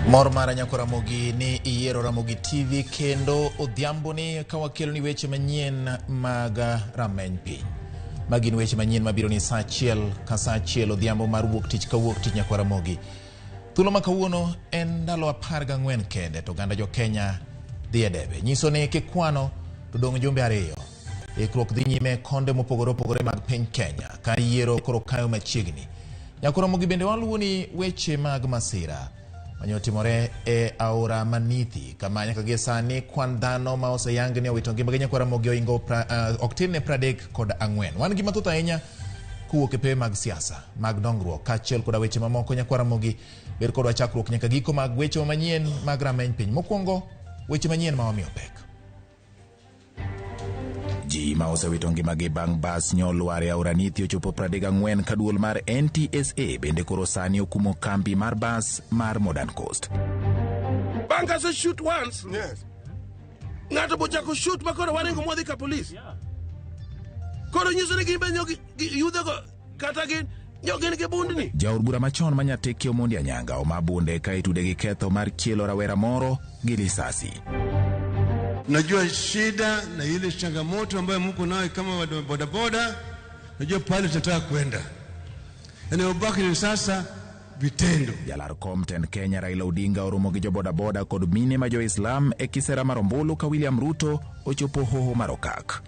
Mor mara nyako Ramogi ni iero Ramogi TV kendo odhiambo ni kawakelo ni weche manyien mag rameny piny. Magin weche manyien mabiro ni saa achiel ka saa achiel odhiambo mar wuok tich kawuok tich nyako Ramogi. Thuolo ma kawuono en ndalo 14 kende to ganda jo Kenya dhi e debe. Nyiso ni kikwano to dong' jumbe ariyo. Ikruok dhi nyime konde mopogore opogore mag piny Kenya ka yiero koro kayo machiegni. Nyako Ramogi bende waluwo ni weche mag masira manyotimore e aora Manithi kama nyaka gie sani kwan dhano ma oseyang ni owito ngimagi nyako Ramogi oingo oktin ne 34. Wan gi mathoth ahinya kuwuok e pewe mag siasa mag dongruok kaachiel koda weche mamoko nyako Ramogi ber kodwa chakruok nyaka giko mag weche manyien mag rameny piny. Mokwongo weche manyien ma wamiyo pek. Ji ma osewito ngimagi bang' bas nyolwar e aora Nithi ochopo 34 ka duol mar NTSA bende koro sani okumo kambi mar bas mar Modern Coast. Banka se shoot once. Yes. Ngato bochako shoot makoro waringo modhi ka police. Yeah. Koro nyiso ni gimbe yudhe go kata gin nyogen ke bundni. Jaod bura machon manyateki Omondi Anyanga omabunde ka itude gi ketho mar kielo rawera moro gi risasi. Najua shida na ile changamoto ambayo mko nayo kama bodaboda, najua pale tutataka kwenda. Ubaki ni sasa vitendo. Jalar Komten Kenya Raila Odinga oromo gi jo bodaboda kod mine ma jo Islam e kisera marombulu ka William Ruto ochopo hoho marokak.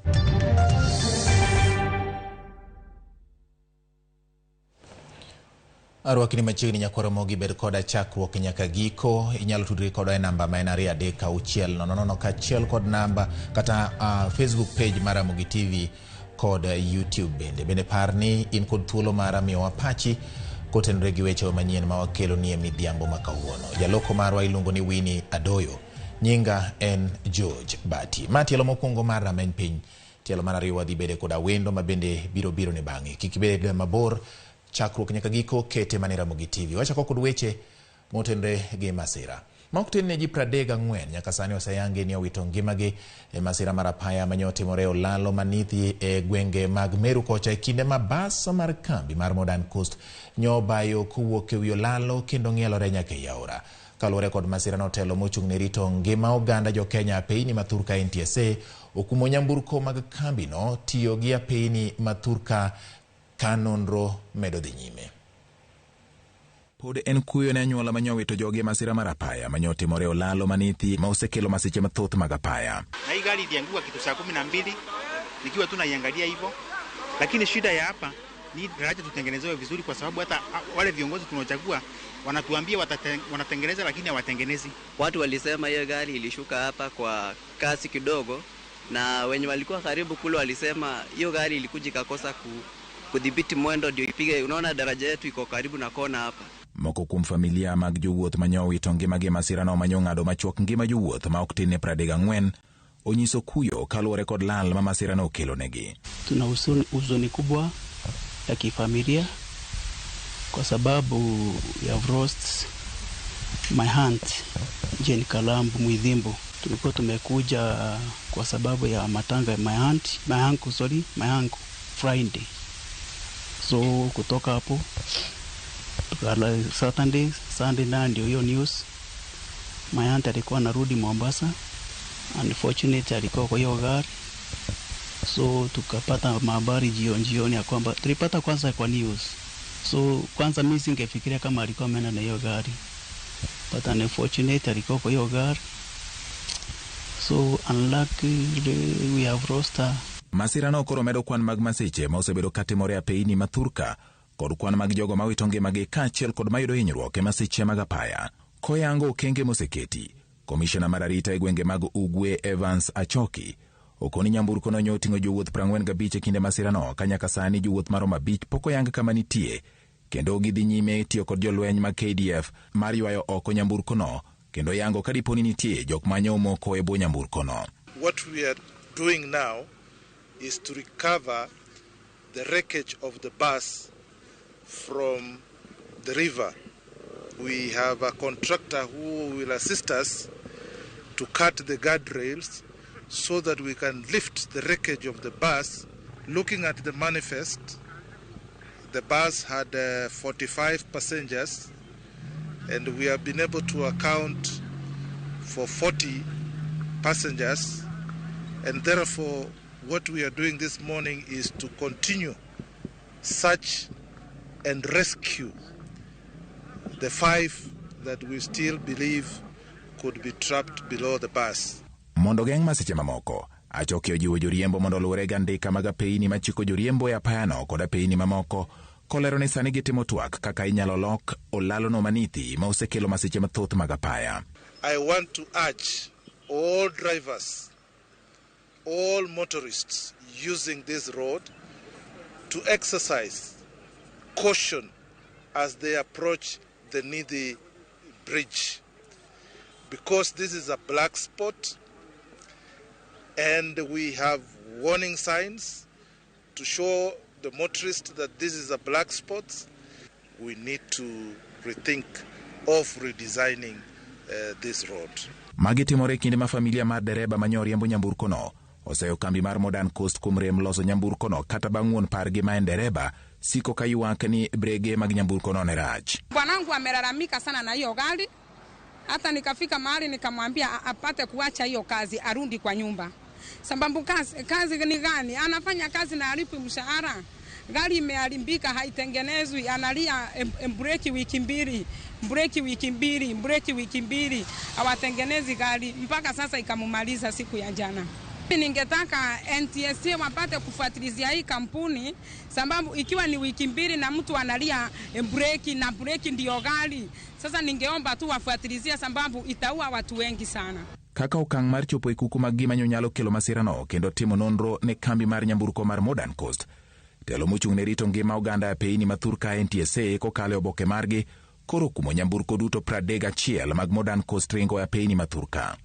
Arwakini machiegni nyako Ramogi bed koda chakruok nyaka giko. Inyalo tudri koda e namba ma en 23600 kaachiel kod namba kata Facebook page mar Ramogi TV kod YouTube bende par ni in kod thuolo mar miyo wapachi kotenre gi weche manyien ma wakelo ni e midhiambo ma kawuono. Jaloko marwa iluongo ni Winnie Adoyo, nyinga en George Bati. Matielo mokwongo mar rameny piny, tielo mar ariyo wadhi bede koda wendo ma bende biro ni bang'e. Kik ibed mabor, chakruok nyaka giko kete mane Ramogi TV. Wachako kod weche motenre gi masira. Maoktin ne ji 34 nyaka sani oseyangi ni owito ngimagi e masira mar apaya manyotimore Olalo Manithi e gwenge mag Meru kocha e kinde ma bas mar kambi mar Modern Coast nyobayo kowuok e wi Olalo kendo ng'ielore nyaka e aora. Kaluwore kod masira no, telo mochung' ne rito ngima oganda jo Kenya apeini mathurka NTSA okumo nyamburko mag kambi no tiyo gi apeini mathurka kanonro medo dhi nyime. Pod en kuyo ne anyuola manyowito jogi masira mar apaya manyotimore Olalo Manithi ma osekelo masiche mathoth mag apaya. Na hii gari ilianguka kitu saa 12 nikiwa tu naiangalia hivyo, lakini shida ya hapa ni daraja tutengenezewe vizuri, kwa sababu hata wale viongozi tunaochagua wanatuambia wanatengeneza lakini hawatengenezi. Watu walisema hiyo gari ilishuka hapa kwa kasi kidogo, na wenye walikuwa karibu kule walisema hiyo gari ilikuja ikakosa kudhibiti mwendo ndio ipige. Unaona daraja yetu iko karibu na kona hapa. Moko kum familia mag jowuoth manyowito ngimagi masira no manyong'ado machuok ngima jowuoth ma ok tin ne 34 onyiso kuyo kaluwore kod lal ma masira no okelo negi. Tuna huzuni kubwa ya kifamilia kwa sababu ya lost my aunt Jane Kalambu Mwidhimbo. Tulikuwa tumekuja kwa sababu ya matanga my uncle Friday. So kutoka hapo Sunday na ndio hiyo news. My aunt alikuwa anarudi Mombasa. Unfortunately alikuwa kwa hiyo gari. So tukapata habari jioni ya kwamba tulipata kwanza kwa news. So kwanza mimi singefikiria kama alikuwa ameenda na hiyo gari. But unfortunately alikuwa kwa hiyo gari. So unluckily we have lost her. Masira no koro medo kwan mag masiche ma osebedo katimore apeini mathurka kod kwan mag jogo ma wito ngimagi kaachiel kod mayudo hinyruok e masiche mag apaya. Koyango okenge moseketi, komishona mar arita e gwenge mag Ugwe Evans Achoki okoni nyamburko no nyoting'o jowuoth 45 e kinde masira no ka nyaka sani jowuoth maromo 5 pok oyang kama nitie, kendo gidhi nyime tiyo kod jolweny mag KDF mar ywayo oko nyamburko no kendo yango ka diponi nitie jok manyo moko e bwo nyamburko no. What we are doing now is to recover the wreckage of the bus from the river. We have a contractor who will assist us to cut the guardrails so that we can lift the wreckage of the bus. Looking at the manifest, the bus had 45 passengers and we have been able to account for 40 passengers, and therefore what we are doing this morning is to continue search and rescue the 5 that we still believe could be trapped below the bus. Mondo geng' masiche mamoko, achokio jiwo joriembo mondo luwre gi andika mag apeyni machiko joriembo e apayano kod apeyni mamoko, kolero ni sani gitimo twak kaka inyalo lok olalono manithi ma osekelo masiche mathoth mag apaya. I want to urge all drivers, all motorists using this road to exercise caution as they approach the Nithi Bridge, because this is a black spot and we have warning signs to show the motorists that this is a black spot. We need to rethink of redesigning this road. Magi timore kinde ma familia mar dereba manyo riembo nyamburko no oseyo kambi mar Modern Coast kuom rem loso nyamburko no kata bang' wuon pargi ma en dereba siko ka ywak ni brege mag nyamburko no ne rach. Bwanangu amelalamika sana na hiyo gari, hata nikafika mahali nikamwambia apate kuacha hiyo kazi arudi kwa nyumba. Sababu kazi ni gani? Anafanya kazi na alipi mshahara. Gari imeharibika, haitengenezwi, analia breki wiki mbili, hawatengenezi gari mpaka sasa ikamumaliza siku ya jana. Ningetaka NTSA wapate kufuatilizia hii kampuni, sababu ikiwa ni wiki mbili na mtu analia breki ndio gari. Sasa ningeomba tu wafuatilizia, sababu itaua watu wengi sana. Kaka okang' mar chopo ikuku mag gima nyalo kelo masirano kendo timo nonro ne kambi mar nyamburko mar Modern Coast. Telo mochung' ne rito ngima oganda e piny mathurka NTSA kokalo oboke margi koro kumo nyamburko duto 31 mag Modern Coast ringo e piny mathurka.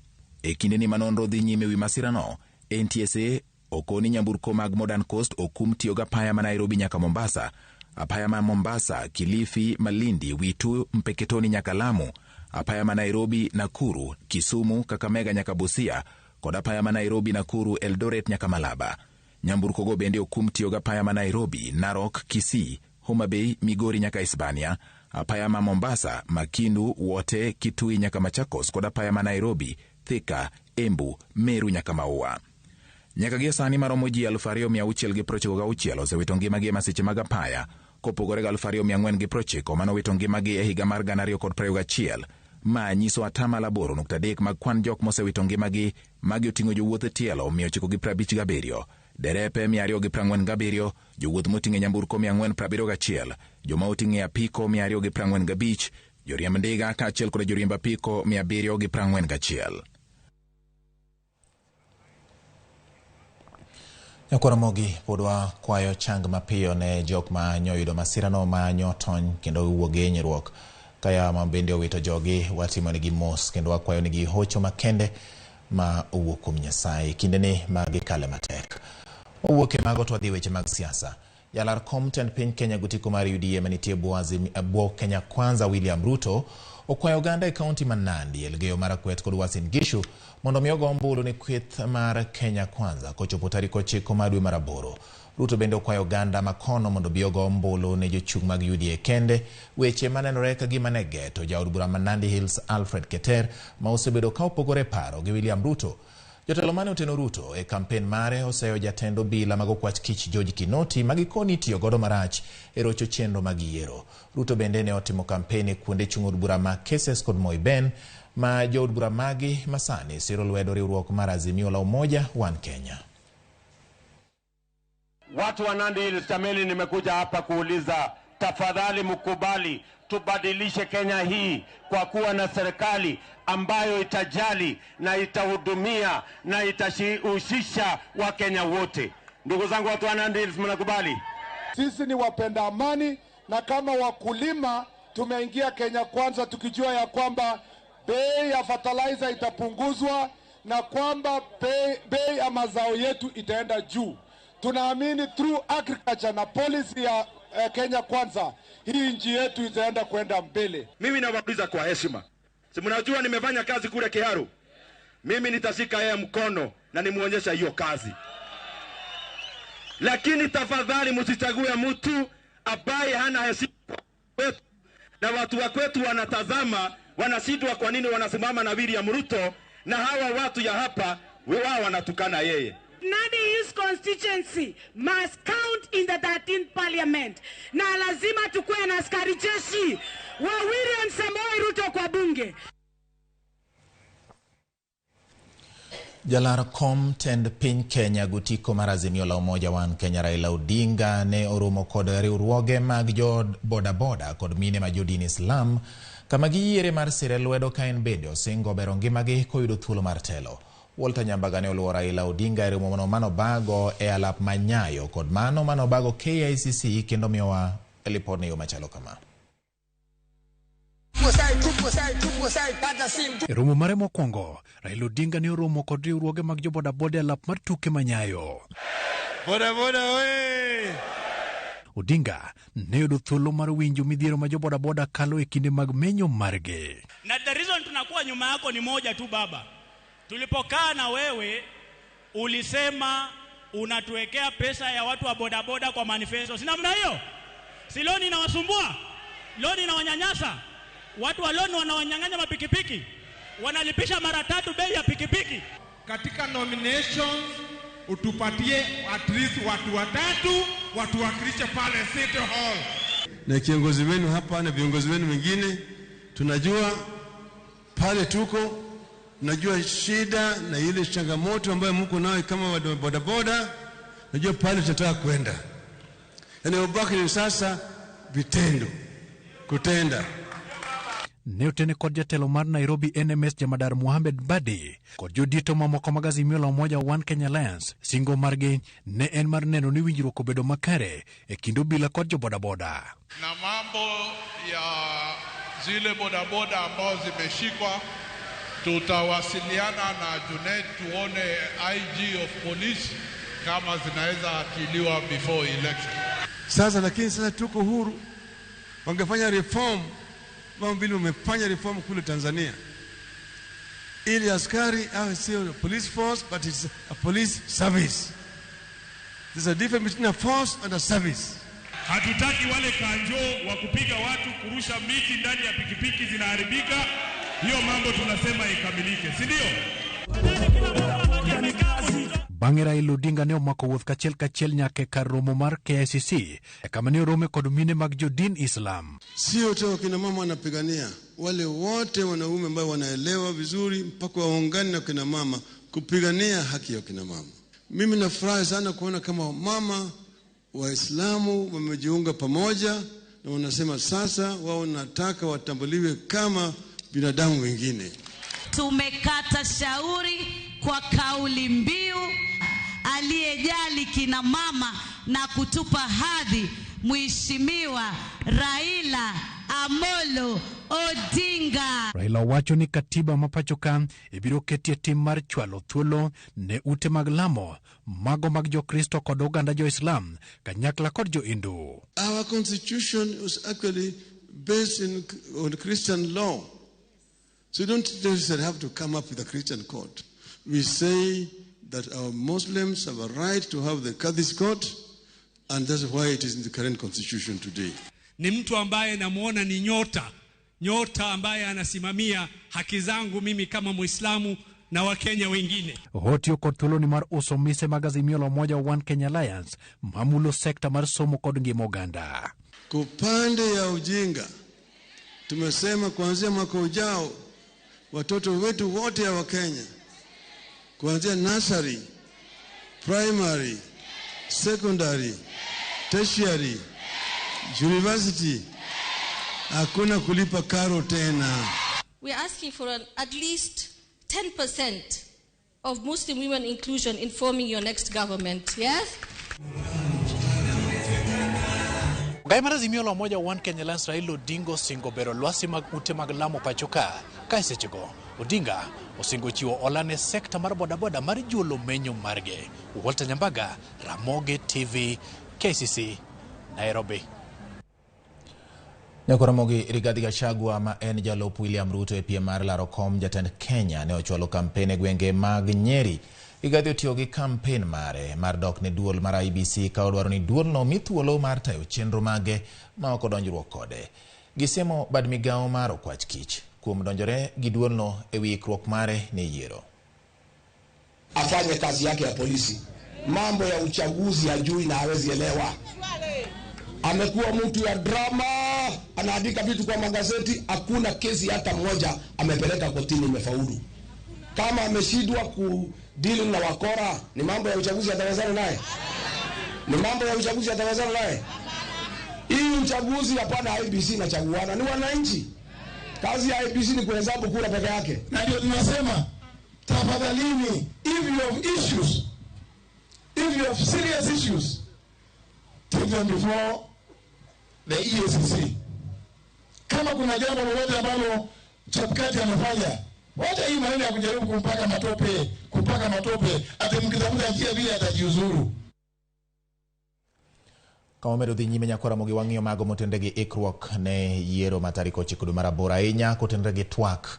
E kinde ni manonro dhi nyime wi masirano, NTSA okoni nyamburko mag Modern Coast okum tiyo ga apaya ma Nairobi nyaka Mombasa, apaya ma Mombasa, Kilifi, Malindi, Witu, Mpeketoni nyaka Lamu, apaya ma Nairobi, Nakuru, Kisumu, Kakamega nyaka Busia, kod apaya ma Nairobi, Nakuru, Eldoret nyaka Malaba. Nyamburko go bende okum tiyo ga apaya ma Nairobi, Narok, Kisii, Homa Bay, Migori nyaka Hispania, apaya ma Mombasa, Makindu, Wote, Kitui nyaka Machakos, kod apaya ma Nairobi, Thika, Embu, Meru nyaka Maua. Nyaka gie sani maromo ji 2696 osewito ngimagi e masiche mag apaya, kopogore gi 2490 manowito ngimagi e higa mar 2021, ma nyiso 8.3% mag kwan jok mosewito ngimagi magi oting'o jowuoth tielo 957, derepe 247, jowuoth moting'e nyamburko 471, joma oting'e apiko 245, joriemb ndiga kaachiel kod joriemb apiko 741. Ramogi podwa kwayo chang mapiyo ne jok ma nyoyudo masirano ma nyotony kendo wuoge hinyruok. Kaya ma bende owito jogi watimo negi mos kendo wakwayo negi hocho makende ma owuok kuom Nyasaye kinde ni magi kale matek. Owuoke mago to dhi weche mag siasa. Jalar kom tend piny Kenya gutiko mar UDA manitie bwo Kenya Kwanza William Ruto okwayo oganda e kaunti ma Nandi, Elgeyo Marakwet kod Uasin Gishu mondo mi ogo ombulu ne kweth mar Kenya Kwanza kochopo tarik 9 dwe mar 8. Ruto bende okwayo oganda makono mondo bi ogo ombulu ne jochung' mag UDA kende, weche manenore ka gima ne geto jaod bura ma Nandi Hills Alfred Keter ma osebedo ka opogore paro gi William Ruto. Jotelo mane oteno Ruto e kampen mare oseyo jatendo bila mag okwach kich George Kinoti magikoni tiyo godo marach e rocho chenro mag yiero. Ruto bende ne otimo kampeni kuonde chung' od bura ma Keses kod Moi Ben ma jood bura magi masani siro lwedo riwruok mar Azimio la Umoja One Kenya. Watu wa Nandi Hills, jameni, nimekuja hapa kuuliza, tafadhali mkubali tubadilishe Kenya hii kwa kuwa na serikali ambayo itajali na itahudumia na itahusisha Wakenya wote. Ndugu zangu watu wa Nandi Hills, mnakubali? Sisi ni wapenda amani, na kama wakulima tumeingia Kenya Kwanza tukijua ya kwamba bei ya fertilizer itapunguzwa na kwamba bei ya mazao yetu itaenda juu. Tunaamini through agriculture na policy ya Kenya Kwanza hii nchi yetu itaenda kwenda mbele. Mimi nawauliza kwa heshima, si mnajua nimefanya kazi kule Kiharu, mimi nitashika yeye mkono na nimuonyesha hiyo kazi. Lakini tafadhali msichague mtu ambaye hana heshima wetu, na watu wa kwetu wanatazama, wanashindwa kwa nini wanasimama na William Ruto, na hawa watu ya hapa wao wanatukana yeye. Nadi East constituency must count in the 13th parliament. Na lazima tukue na askari jeshi wa William Samoei Ruto kwa bunge. Jalar kom tend piny Kenya gutiko mar Azimio la Umoja Wan Kenya Raila Odinga ne orumo kod riwruoge mag jo bodaboda kod mine ma jodin Islam kama giyiere mar sire lwedo ka en bende osingo bero ngimagi koyudo thuolo mar telo. Walter Nyambaga ne oluwo Raila Odinga e romo mano bago e alap manyayo kod mano bago KICC kendo miyowa lipod yo machalo kama. Romo mare mokwongo, Raila Odinga ne oromo kod riwruoge mag jo bodaboda alap mar tuke manyayo. Bodaboda we! Odinga ne yudo thuolo mar winjo midhiero ma jo bodaboda kalo e kinde mag menyo marge. Na the reason tunakuwa nyuma yako ni moja tu baba. Tulipokaa na wewe ulisema unatuwekea pesa ya watu wa bodaboda kwa manifesto. Sina mna hiyo? Si loni inawasumbua? Loni inawanyanyasa? Watu wa loni wanawanyang'anya mapikipiki? Wanalipisha mara 3 bei ya pikipiki? Katika nominations utupatie at least watu 3 watu wakilisha pale City Hall. Na kiongozi wenu hapa na viongozi wenu wengine tunajua pale tuko, najua shida na ile changamoto ambayo mko nayo kama bodaboda, najua pale tutataka kwenda. Yaani ubaki ni sasa vitendo, kutenda. Neotene kod jatelo mar Nairobi NMS Jamadar Mohamed Badi kod jodito mamoko mag Azimio la Umoja One Kenya Alliance singo margi ne en mar neno ni winjruok obedo makare e kind obila kod jo bodaboda. Na mambo ya zile bodaboda ambao zimeshikwa, tutawasiliana na Junet tuone IG of police kama zinaweza atiliwa before election. Sasa lakini sasa tuko huru, wangefanya reform kama vile umefanya reform kule Tanzania, ili askari awe sio police force but it's a police service. There's a difference between a force and a service. Hatutaki wale kanjo wa kupiga watu, kurusha miti ndani ya pikipiki zinaharibika. Hiyo mambo tunasema ikamilike, si ndio? Bang'e Raila Odinga ne omako wuoth kachiel nyake kar romo mar KICC kama ne orome kod mine mag jodin Islam. Sio tu kina mama wanapigania, wale wote wanaume ambao wanaelewa vizuri mpaka waungane na kina mama kupigania haki ya kina mama. Mimi nafurahi sana kuona kama mama Waislamu wamejiunga pamoja na wanasema sasa wao wanataka watambuliwe kama binadamu wengine. Tumekata shauri kwa kauli mbiu aliyejali kina mama na kutupa hadhi Mheshimiwa Raila Amolo Odinga. Raila wacho ni katiba mapachoka ibiro ketie tim mar chwalo thuolo ne ute mag lamo mago mag jo Kristo kod oganda jo Islam kanyakla kod jo Hindu. Our constitution was actually based on Christian law. So you don't necessarily have to come up with a Christian court. We say that our Muslims have a right to have the Qadhi's court, and that's why it is in the current constitution today. Ni mtu ambaye namuona ni nyota ambaye anasimamia haki zangu mimi kama Muislamu na Wakenya wengine. Hotio kod thuolo ni mar uso mise mag Azimio la Umoja One Kenya Alliance mamulo sekta mar somo kod ngima oganda. Kwa upande ya ujinga tumesema kuanzia mwaka ujao watoto wetu wote ya Wakenya kuanzia nursery, primary, secondary, tertiary, university hakuna kulipa karo tena. We are asking for at least 10% of Muslim women inclusion in forming your next government. Yes? Gai mar Azimio la Umoja One Kenya Alliance Raila Odinga singo bero lwasi mag ute mag lamo pachoka. Ka sechego Odinga osingo chiwo olane sekta mar bodaboda mar juolo menyo marge. Walter Nyambaga, Ramogi TV, KCC, Nairobi. Ramogi Rigathi Gachagua ma en jalup William Ruto e piem mar laro kom jatend Kenya ne ochwalo kampeni gwenge mag Nyeri. Rigathi otiyo gi kampen mare mar dok ne duol mar IBC ka odwaro ni duol no mi thuolo mar tayo chenro mage ma ok odonjruok kode. Gisemo bad migao mar okwach kich kuom donjore gi duolno ewi ikruok mare ne yiero. Afanye kazi yake ya polisi. Mambo ya uchaguzi hajui na hawezi elewa. Amekuwa mtu ya drama, anaandika vitu kwa magazeti, hakuna kesi hata moja amepeleka kotini imefaulu. Kama ameshindwa kudili na wakora, ni mambo ya uchaguzi atawezana naye? Ni mambo ya uchaguzi atawezana naye? Hii uchaguzi hapana IBC inachaguana, ni wananchi. Kazi ya IBC ni kuhesabu kura peke yake. Na ndio tunasema tafadhalini, if you have issues, if you have serious issues, take them before the EACC. Kama kuna jambo lolote ambalo Chapkati amefanya, wacha hii maneno ya kujaribu kumpaka matope, ati mkitafuta njia vile atajiuzuru. Kama medo dhi nyime nyakora mogi wang'iyo mago motende gi ikruok ne yiero matariko 9 dwe mar aboro ahinya kotende gi twak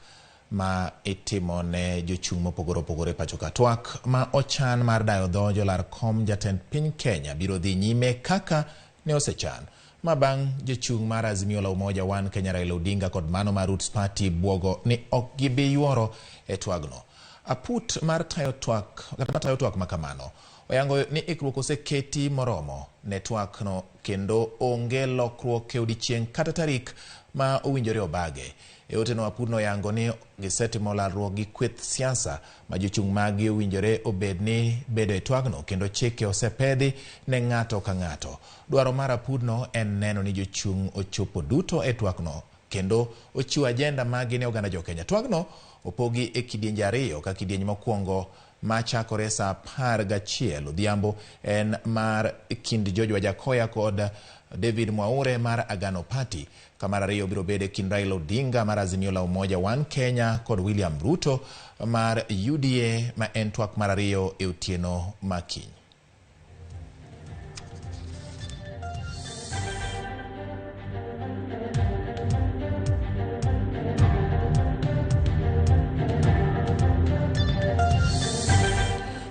ma itimo ne jochung' mopogore opogore pacho ka. Twak ma ochan mar dayo dho jolar kom jatend piny Kenya biro dhi nyime kaka ne osechan. Ma bang' jochung' mar Azimio la Umoja One Kenya Raila Odinga kod mano mar Roots Party buogo ni ok gibi yuoro e twagno. Aput mar tayo twak makamano oyango ni ikruok oseketi moromo ne twakno kendo onge lokruok e odiechieng' kata tarik ma owinjore obage. E ote no apudno yango ni gisetimo lalruok gi kweth siasa ma jochung' magi owinjore obed ni bedo e twagno kendo chike osepedhi ne ng'ato ka ng'ato. Dwaro mar apudno en neno ni jochung' ochopo duto e twagno kendo ochiwo ajenda magi ne oganda jo Kenya. Twagno opogi e kidienje ariyo ka kidienje mokwongo ma chakore saa 11 odhiambo en mar kind George Wajakoya kod David Mwaure mar Agano Party. Kamar ariyo biro bede kind Raila Odinga mar Azimio la Umoja One Kenya kod William Ruto mar UDA ma en twak mar ariyo e otieno makiny.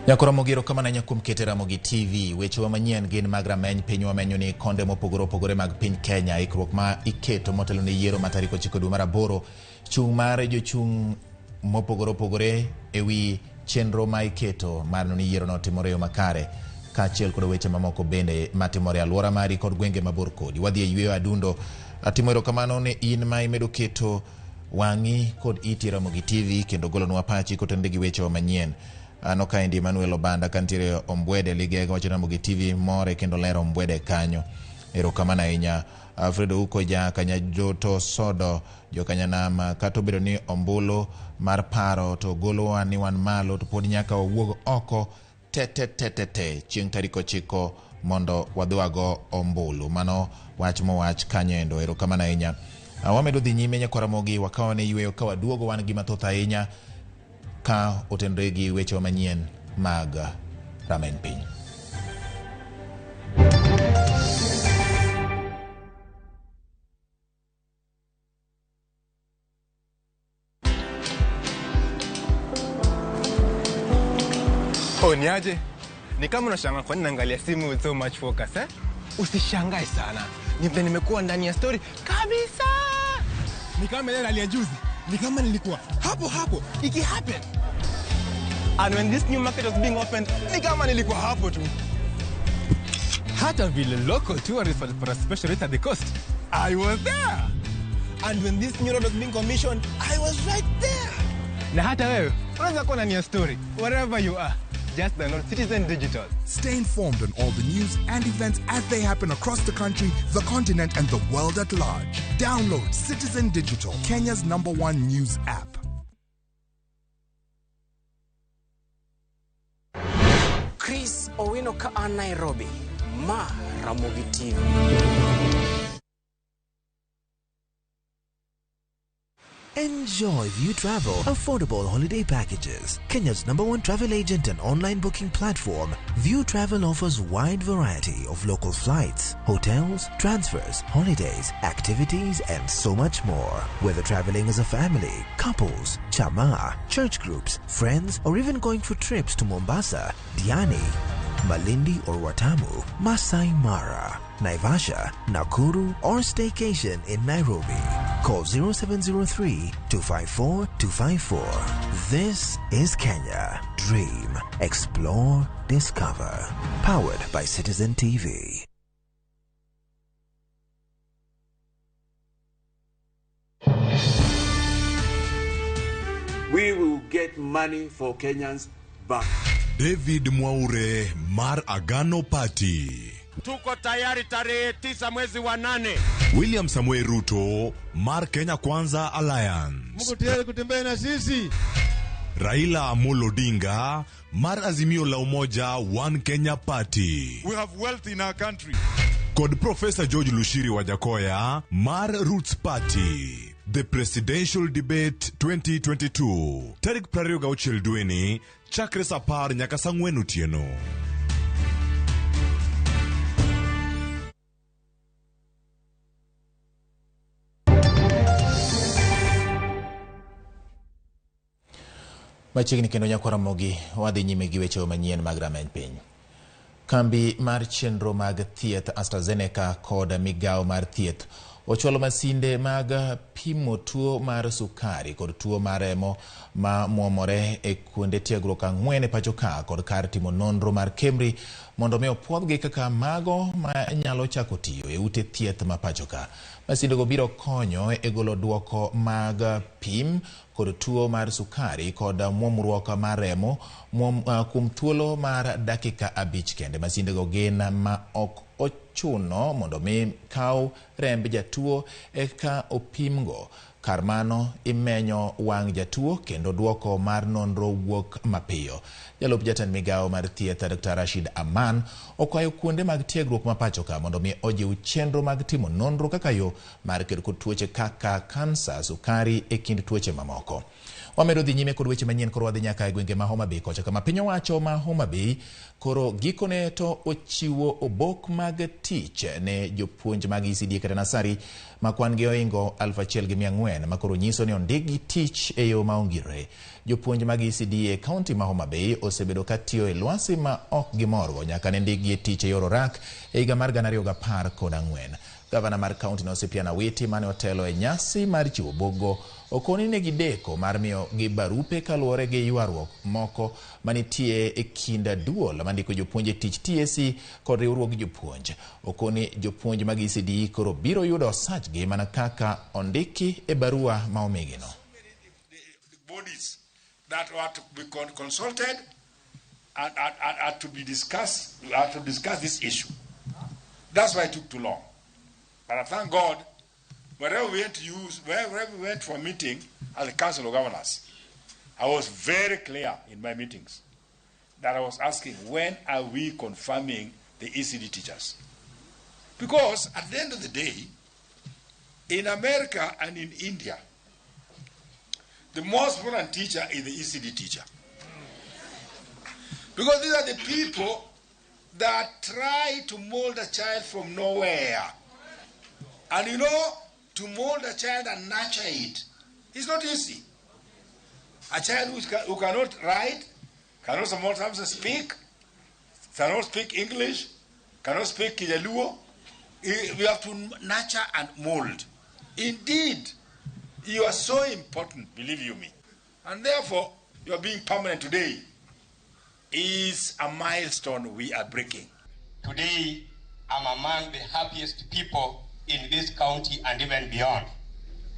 Nyakora mogiro kama na nyakum kete Ramogi TV. Weche wa manyien gin mag rameny piny wamenyo ni konde mopogore opogore mag piny Kenya. Ikruok ma iketo motelo ne yiero matariko 9 dwe mar aboro. Chung' mar jochung' mopogore opogore ewi chenro ma iketo mar ni yiero no timore yo makare. Kaachiel kod weche mamoko bende matimore alwora mari kod gwenge mabor kodi. Wadhi e yweyo adundo. Atimoro kamano ne in ma imedo keto wang'i kod iti Ramogi TV kendo golonwa pachi kotende gi weche wa manyien. Ano kaendi Emmanuel Obanda kantiere Ombwede ligega wacho Ramogi TV more kendo lero Ombwede kanyo. Erokamano ahinya. Alfredo Uko ja kanya joto sodo jo kanya nama kato bedo ni ombulu mar paro to golo ni wan malo to pod nyaka owuog oko te chieng' tariko 9 mondo wadwago ombulu. Mano wach mowach kanyendo. Erokamano ahinya. Wamedo dhi nyime nyakora mogi wakawa ne yweyo ka waduogo wan gi mathoth ahinya ka otendre gi weche wa manyien mag rameny piny. Niaje? Ni kama unashangaa kwa nini naangalia simu with so much focus eh? Usishangae sana. Ni vile nimekuwa ndani ya story kabisa. Ni kama ile hali ya juzi. Ni kama nilikuwa hapo iki happen. And when this new market was being opened, ni kama nilikuwa hapo tu. Hata vile local tourists for a special rate at the coast, I was there. And when this new road was being commissioned, I was right there. Na hata wewe, unaweza kuwa ndani ya story wherever you are. Just download Citizen Digital. Stay informed on all the news and events as they happen across the country, the continent, and the world at large. Download Citizen Digital, Kenya's #1 news app. Chris Owino ka Nairobi, ma Ramogi TV. Enjoy View Travel affordable holiday packages. Kenya's #1 travel agent and online booking platform, View Travel offers wide variety of local flights, hotels, transfers, holidays, activities, and so much more. Whether traveling as a family, couples, chama, church groups, friends, or even going for trips to Mombasa, Diani, Malindi, or Watamu, Masai Mara. Naivasha, Nakuru, or staycation in Nairobi. Call 0703-254-254. This is Kenya. Dream, explore, discover. Powered by Citizen TV. We will get money for Kenyans back. David Mwaure, Mar Agano Party. Tuko tayari tarehe 9 mwezi wa 8. William Samuel Ruto, Mar Kenya Kwanza Alliance. Mungu tayari kutembea na sisi. Raila Amolo Odinga, Mar Azimio la Umoja One Kenya Party. We have wealth in our country. Code Professor George Lushiri Wajakoya, Mar Roots Party. The Presidential Debate 2022. Tarik Prario Gauchel Dueni, Chakre Sapar Nyakasangwenu Tieno. Machiegni kendo nyako Ramogi wadhi nyime gi weche manyien mag rameny piny. Kambi mar chenro mag thieth AstraZeneca kod migao mar thieth ochwalo masinde mag pimo tuo mar sukari kod tuo mar remo ma muomore e kuonde tiegruok 4 e pacho ka kod kar timo nonro mar Kemri mondo mi opwodhgi kaka mago ma nyalo chako tiyo e ute thieth ma pacho ka. Masinde go biro konyo e golo duoko mag pim kod tuo mar sukari kod muomruok mar remo kuom thuolo mar dakika 5 kende. Masinde go gin ma ok ochuno mondo mi kaw remb jatuo eka opimgo. Kar mano imenyo wang' jatuo kendo duoko mar nonro wuok mapiyo. Jalup jatend migao mar thieth Dr. Rashid Aman okwayo kuonde mag tiegruok ma pacho ka mondo mi ojiw chenro mag timo nonro kaka yo mar kedo kod tuoche kaka kansa, sukari e kind tuoche mamoko. Wamedo dhi nyime kod weche manyien koro wadhi nyaka e gwenge ma Homa Bay kocha kama piny owacho ma Homa Bay koro gikone to ochiwo obok mag tich ne jopuonj mag ECD kata nasari ma kwan gi oingo 1,400 ma koro nyiso ni ondigi tich e yo maongire. Jopuonj mag ECD e kaunti ma Homa Bay osebedo ka tiyo e lwasi ma ok gimorgo nyaka ne ndigi tich e yor orak e higa mar 2014. Gavana mar kaunti no Sipiana Witi mane otelo e nyasi mar chiwo bogo okoni ne gideko mar miyo gi barupe kaluwore gi ywaruok moko manitie e kinda duol mandiko jopuonje tich TSC kod riwruog jopuonj. Okoni jopuonj mag ECD koro biro yudo sachgi mana kaka ondiki e barua ma omigino. Bodies that were to be consulted and to be discussed, to discuss this issue. That's why it took too long. But I thank God, wherever we went for a meeting at the Council of Governors, I was very clear in my meetings that I was asking, when are we confirming the ECD teachers? Because at the end of the day, in America and in India, the most important teacher is the ECD teacher. Because these are the people that try to mold a child from nowhere. And you know, to mold a child and nurture it is not easy. A child who cannot write, cannot sometimes speak, cannot speak English, cannot speak Kijaluo, we have to nurture and mold. Indeed, you are so important, believe you me. And therefore, your being permanent today is a milestone we are breaking. Today, I'm among the happiest people in this county and even beyond.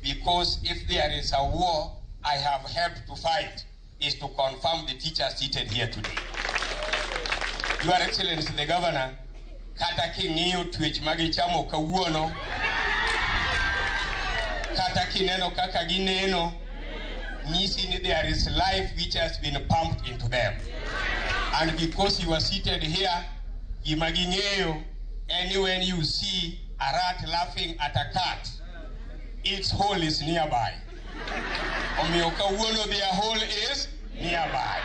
Because if there is a war I have helped to fight, is to confirm the teachers seated here today. Your Excellency the Governor, kata kingiyo twech magichamo kawuono, kata kineno kaka gineno, nyisi ni there is life which has been pumped into them. And because you are seated here, gimagingeyo, anywhere you see a rat laughing at a cat, its hole is nearby. Omioka wuono, their hole is nearby.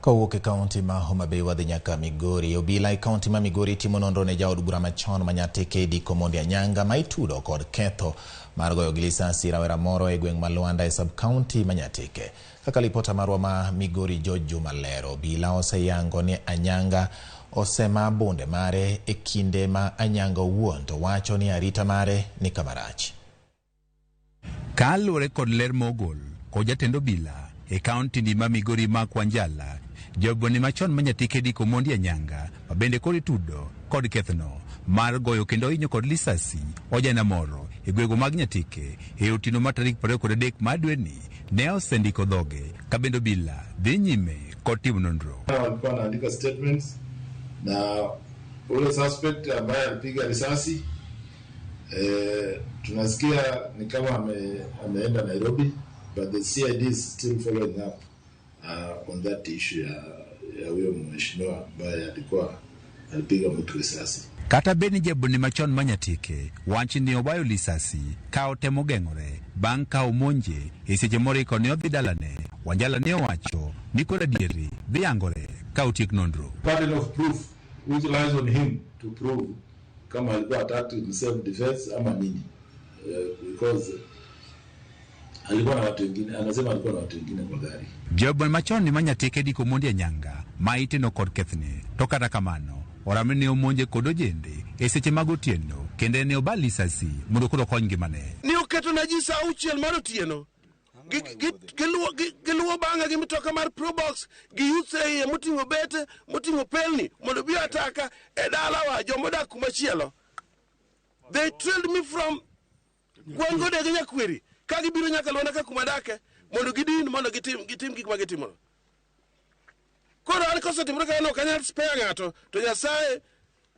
Kowuok e kaunti ma Homa Bay wadhi nyaka Migori. Obila e kaunti ma Migori timo nonro ne jaod bura machon manyateke Diko Mondi Anyanga ma itudo kod ketho mar goyo gi lisasi rawera moro e gweng' ma Luanda e sub-county manyateke. Kaka lipota marwa ma Migori George Jumalero, obila oseyango ni Anyanga osema bunde mare e kinde ma Anyanga wuon to wacho ni arita mare ni kamarach. Kaluwore kod ler mogol ko jatendo bila e kaunti ni ma Migori ma Kwanjala, joboni machon manyatike diko mondi Anyanga mabende kod tudo kod kethno mar goyo kendo inyo kod lisasi ojana moro e gwego mag Nyatike e otino ma tarik 23 madweni ne osendiko dhoge kabendo bila dhi nyime kod timo nonro. Walikuwa wanaandika statements na ule suspect ambaye alipiga risasi tunasikia ni kama ameenda Nairobi, but the CID is still following up on that issue ya huyo mheshimiwa ambaye alikuwa alipiga mtu risasi. Kata beni jabuni machon manyatike wanchi ni obayo lisasi ka otemo geng'ore bang' ka omonje e seche moro ikone odhi dalane. Wanjala ne owacho ni kod adieri dhi yangore ka otiek nonro. Burden of proof which lies on him to prove kama alikuwa attacked in self defense ama nini, because alikuwa na watu wengine, anasema alikuwa na watu wengine kwa gari. Jabuni machon ni manyatike diko mondi Anyanga ma iteno kod kethne to kata kamano orame ne omonje kod ojende e seche mag otieno kendo ne obal lisasi mondo koro kony ngimane. Ni oketo na ji saa 6 mar otieno giluwo bang'a gi mitoka mar Probox gi yuthe iye moting'o bete moting'o pelni mondo bi ataka e dalawa jomodak kumachielo. They trailed me from Gwangode gi Nyakweri ka gibiro nyaka Lwanda ka kumadake mondo gidin mondo gitim gik ma gitimo. Koro an kosetimore ka no kanyal spare ng'ato to Nyasaye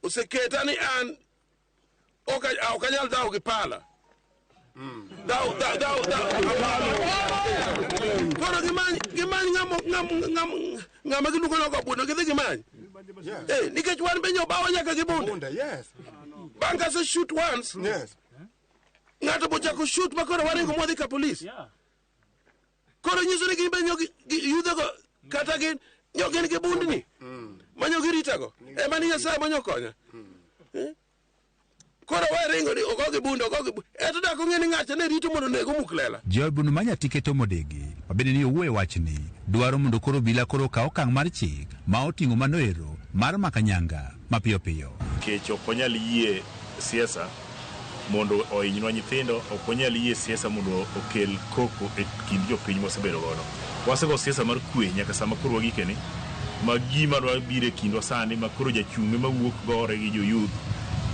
oseketa ni an okanyal dawo gi pala. Koro gimany ng'ama giluongo nogo bundo gidhi gimany. Nikech wan be nyobawa nyaka gibunda. Bang' ka se shoot once. Ng'ato bochako shoot ma koro waringo modhi ka polis. Koro nyiso ni gin be yudhego kata gin gibundni manyo giritago ema ni Nyasaye manyo konya. Koro waringo ni ogogi bundo eto dako ng'eni ng'acha ne rito mondo nego muklela. Jobunu Manyatike to modegi mabende ni owuoye wachni dwaro mondo koro bila koro ka okang' mar chik ma oting'o manoero mar Makanyanga mapiyo piyo. Kech ok onyal yie siasa mondo ohinywa nyithindo, ok onyal yie siasa mondo okel koko e kind jopiny mosebedo godo. Wasego siasa mar kwe nyaka sama koro wagikeni ma gima dwa bire kindwa sani ma koro jachunge mawuok gore gi joyuth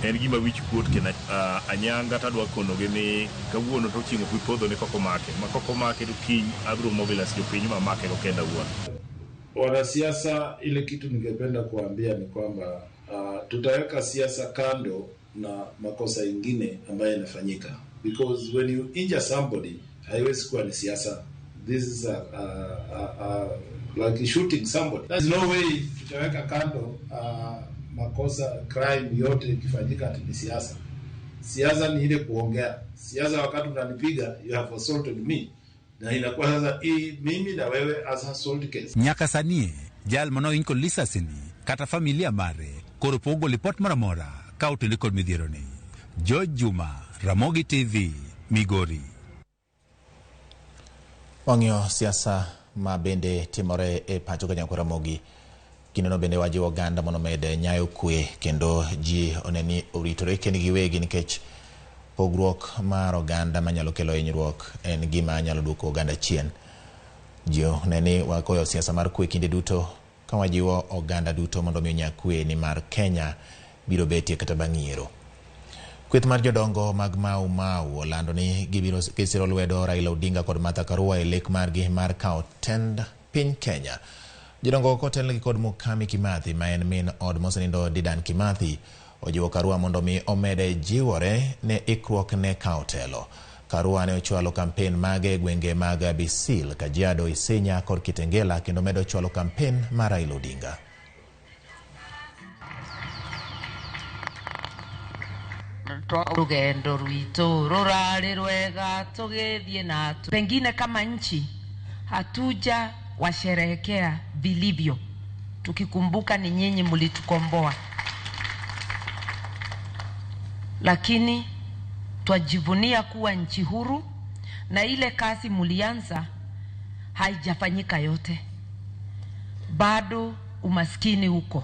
en gima wich kuot kena Anyanga tadwa konoge ni kawuono to chingo kupodho ni koko make to kiny abro mobilize jopiny ma make go kenda wuon. Wanasiasa, ile kitu ningependa kuambia ni kwamba tutaweka siasa kando na makosa ingine ambayo yanafanyika, because when you injure somebody haiwezi kuwa ni siasa. This is like shooting somebody. There's no way tutaweka kando makosa crime yote ikifanyika ati ni siasa. Siasa ni ile kuongea. Siasa wakati unanipiga you have assaulted me, na inakuwa sasa mimi na wewe as assault case. Nyaka sanie jal mano inko lisasini kata familia mare koro pogo lipot maramora ka utende kod midhiero ni. George Juma, Ramogi TV, Migori. Wang'yo siasa ma bende timore e pacho Kenya kwa Ramogi. Kineno bende wajiwo oganda mondo med nyayo kwe kendo ji oneni oritore kendi giwegi nikech pogruok mar oganda manyalo kelo hinyruok en gima nyalo duoko oganda chien. Ji oneni wakoyo siasa mar kwe kinde duto ka wajiwo oganda duto mondo mi nyakwe ni mar Kenya biro betie kata bang' yiero. Kweth mar jodongo mag Mau olando ni gibiro kisiro lwedo Raila Odinga kod Martha Karua e lek margi mar kao tend piny Kenya. Jodongo kotelnegi kod Mukami Kimathi ma en min od mosenindo Dedan Kimathi ojiwo Karua mondo mi omede jiwore ne ikruok ne kao telo. Karua ne ochwalo kampen mage gwenge mag Bisil, Kajiado, Isinya kod Kitengela kendo medo chwalo kampen mar Raila Odinga. Rugendo rwito rurari rwega tugethie na pengine kama nchi hatuja washerehekea vilivyo, tukikumbuka ni nyinyi mlitukomboa, lakini twajivunia kuwa nchi huru na ile kazi mlianza haijafanyika yote. Bado umaskini huko,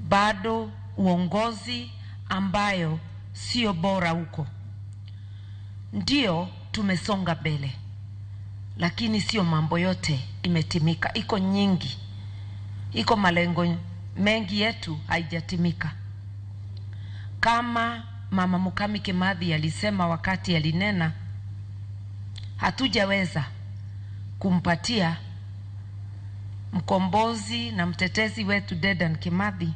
bado uongozi ambayo sio bora huko. Ndio tumesonga mbele, lakini sio mambo yote imetimika. Iko nyingi, iko malengo mengi yetu haijatimika. Kama Mama Mukami Kimathi alisema wakati alinena, hatujaweza kumpatia mkombozi na mtetezi wetu Dedan Kimathi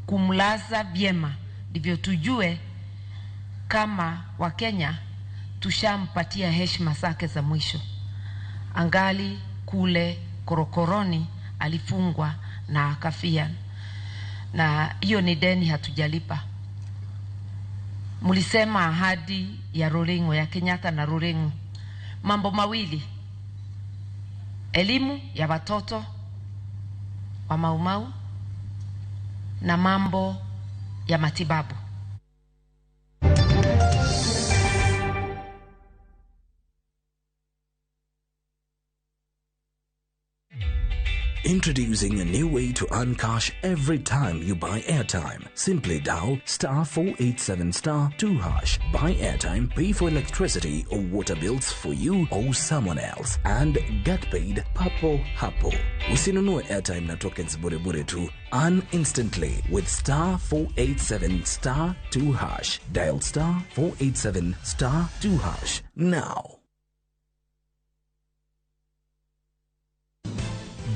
kumlaza vyema, ndivyo tujue kama Wakenya tushampatia heshima zake za mwisho. Angali kule korokoroni alifungwa na akafia, na hiyo ni deni hatujalipa. Mulisema ahadi ya Ruringo, ya Kenyatta na Ruringo, mambo mawili: elimu ya watoto wa Mau Mau na mambo ya matibabu. Introducing a new way to earn cash every time you buy airtime. Simply dial *487*2#. Buy airtime, pay for electricity or water bills for you or someone else, and get paid papo hapo. Usinunue airtime na tokens bure bure tu. Earn instantly with *487*2#. Dial *487*2# now.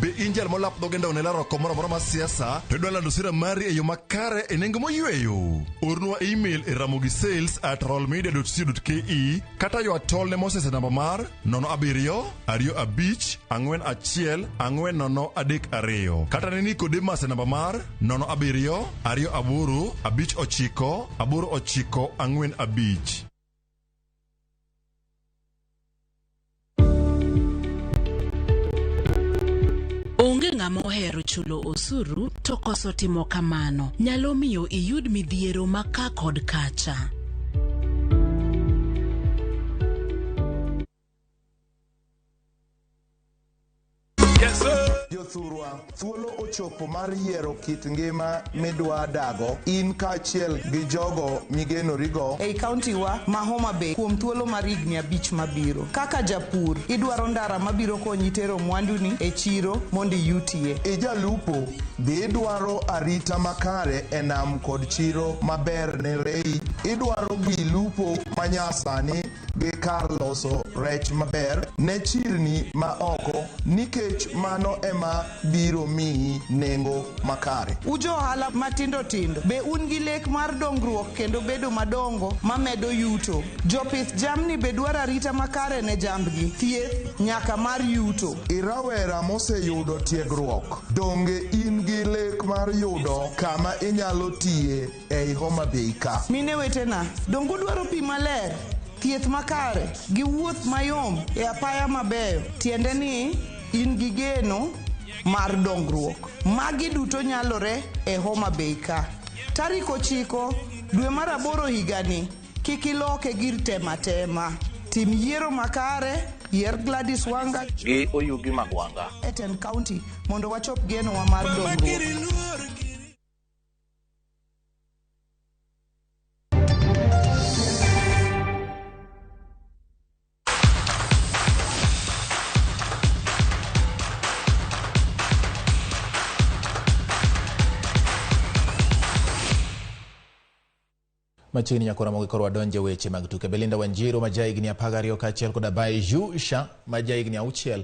Be injal molap dogenda onelaro komoro moro ma siasa to dwala dosira mari e yo makare e nengo moyweyo. Ornwa email e ramogis@royalmedia.co.ke kata yo atol ne Moses e namba mar 0725414032 kata ne Nicodemus e namba mar 07285985. Onge ng'ama ohero chulo osuru to koso timo kamano nyalo miyo iyud midhiero maka kod kacha. Jothurwa, thuolo ochopo mar yiero kit ngima midwa dago in kaachiel gi jogo migenorigo ei kaunti wa ma Homa Bay kuom thuolo mar higni 5 mabiro. Kaka japur, idwaro ndara mabiro konyi tero mwanduni e chiro mondo iyutie. Ijalupo, be idwaro arita makare e nam kod chiro maber ne rei. Idwaro gi lupo manyasani gi kar loso rech maber ne chirni ma oko, nikech mano ema biro miyi nengo makare. Ujo ohala matindo tindo, be un gi lek mar dongruok kendo bedo madongo mamedo yuto. Jopith jamni be dwaro arita makare ne jambgi, thieth nyaka mar yuto. Irawera moseyudo tiegruok, donge in gi lek mar yudo kama inyalo tiye ei Homa Bay ka? Mine wetena, dongu dwaro pi maler, thieth makare gi wuoth mayom e apaya mabeyo. Tiende ni in gi geno mar dongruok. Magi duto nyalore e Homa Bay ka. Tarik 9 dwe mar 8 higani, kik iloke gir tema. Tim yiero makare, yier Gladys Wanga gi Oyugi Magwanga e Ten County mondo wachop geno wa mar dongruok. Machini nyakora mogi korwa donje weche mag tuke. Belinda Wanjiru majaigni 12 kaachiel kod Abai Jusha majaigni 6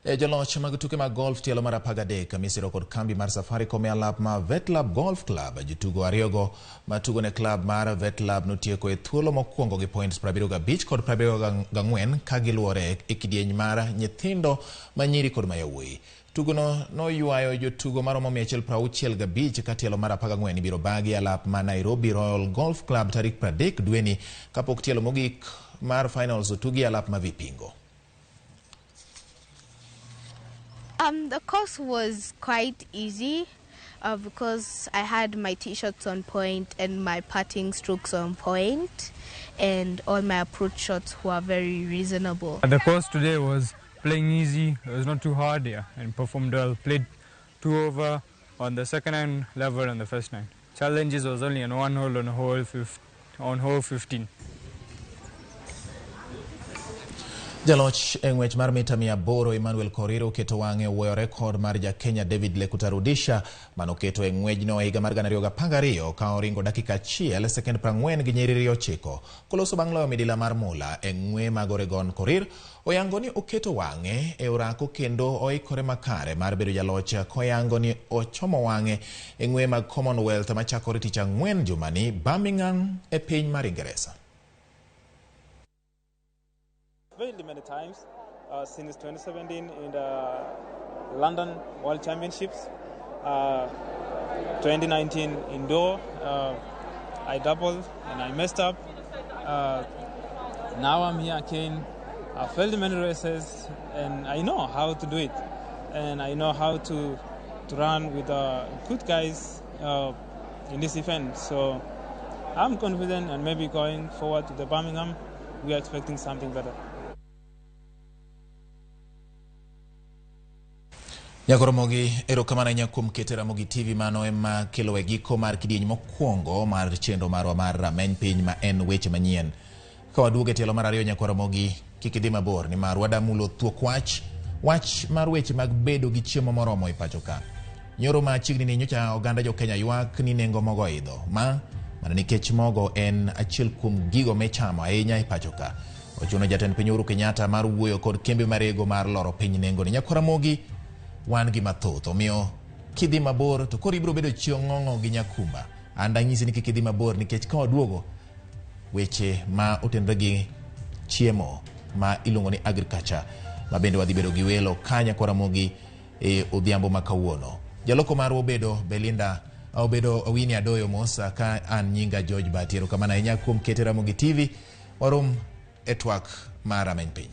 e joloch mag tuke mag golf tielo mar 13 misiro kod kambi mar Safaricom e alap ma Vetlab Golf Club. Jotugo ariyogo matugo ne klab mar Vetlab notieko e thuolo mokwongo gi points 75 kod 74 ka giluore e kidieny mar nyithindo manyiri kod mayawuoyi. Tugono no yuayo jotugo maromo 165 katielo mar 14 biro bagi alap ma Nairobi Royal Golf Club tarik 30 dweni kapok tielo mogik mar finals otugi alap ma Vipingo. The course was quite easy because I had my t-shots on point and my putting strokes on point, and all my approach shots were very reasonable. The course today was playing easy. It was not too hard, and performed well. Played 2 over on the second 9 level and the first 9. Challenges was only on one hole on hole 15. Jaloch eng'wech mar mita 800 Emmanuel Koriro keto wang'e wuoyo rekod mar ja Kenya David Lekutarudisha manoketo eng'wejno higa mar 2012 ka oringo dakika 1 sekend 40 gi nyiriri 9 koloso bang' loyo midila mar mula eng'we mag Oregon. Korir oyango ni oketo wang'e e orako kendo oikore makare mar bedo jaloch koyango ni ochomo wang'e eng'we mag Commonwealth machakore tich ang'wen jumani Birmingham e piny mar Ingresa. Very many times since 2017 in the London World Championships, 2019 indoor, I doubled and I messed up. Now I'm here again. I've failed many races and I know how to do it, and I know how to run with good guys in this event. So I'm confident, and maybe going forward to the Birmingham, we are expecting something better. Ramogi erokamano ahinya kuom keto Ramogi TV. Mano ema kelo e giko mar kidieny mokwongo mar chenro marwa mar rameny piny ma en weche manyien. Ka waduogo e tielo mar ariyo Ramogi, kik idhi mabor nimar wadamulo thuok wach mar weche mag bedo gi chiemo moromo e pacho ka. Nyoro machiegni ni nyocha oganda jo Kenya ywak ni nengo mogo idho. Mana nikech mogo en achiel kuom gigo michamo ahinya e pacho ka. Ochuno jatend piny Uhuru Kenyatta mar wuoyo kod kembe marego mar loro piny nengo ni. Ramogi wan gi mathoth, omiyo kidhi mabor to koro ibiro bedo chiong'ong'o gi nyakumba. An danyisi ni kik idhi mabor nikech ka waduogo weche ma otenre gi chiemo ma iluongo ni agriculture ma bende wadhi bedo gi welo kanya Ramogi e odhiambo ma kawuono. Jaloko mar obedo Belinda obedo Winnie Adoyo Mosa, ka an nyinga George Batiero. Kamano ahinya kuom keto Ramogi TV. Warom e twak mar rameny piny.